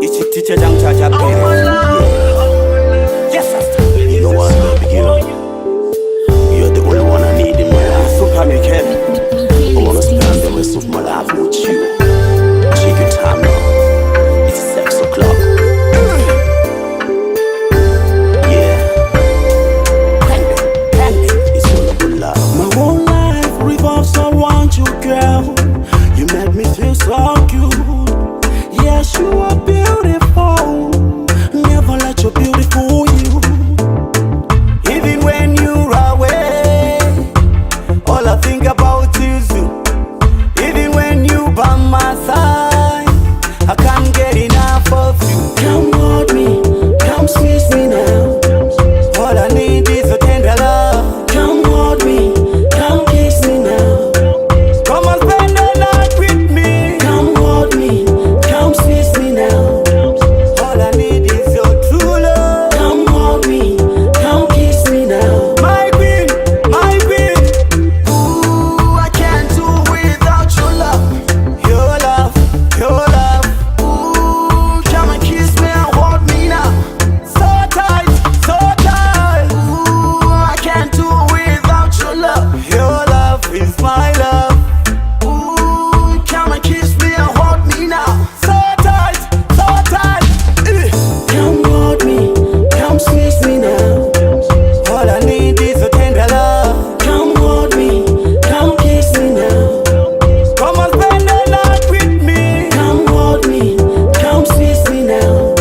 teacher Jang Chacha Yes, sister. You know what, baby girl? You're the only one I need in my life. Super me, Kevin. I wanna spend the rest of my life with you. Take your time now. It's 6 o'clock. Yeah. It's all about love. My whole life revolves around you, girl. You make me feel so cute. Yes, you are beautiful. Never let your beauty fool you. Even when you're away, all I think about is you. Even when you by my side, I can't get enough of you. Come hold me, come squeeze me now. All I need is a tender love. Come hold me, come kiss me now. Come and spend the night with me. Come hold me, come squeeze me now. All I need is your true love. Come hold me, come kiss me now. My queen, my queen. Ooh, I can't do without your love. Your love, your love. Ooh, come and kiss me and hold me now. So tight, so tight. Ooh, I can't do without your love. Your love is my love. Ooh, come and kiss me and hold me now. So tight, so tight. Come hold me, come squeeze me now. All I need is a tender love. Come hold me, come kiss me now. Come and spend the night with me. Come hold me, come squeeze me now.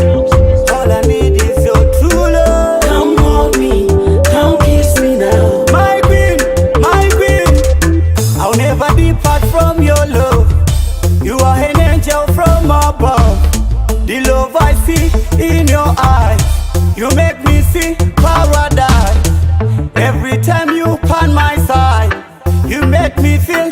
All I need is your true love. Come hold me, come kiss me now. My queen, my queen. I'll never depart from your love. You are an angel from above. The love I see in your eyes, you make me see paradise. Every time you pan my side, you make me feel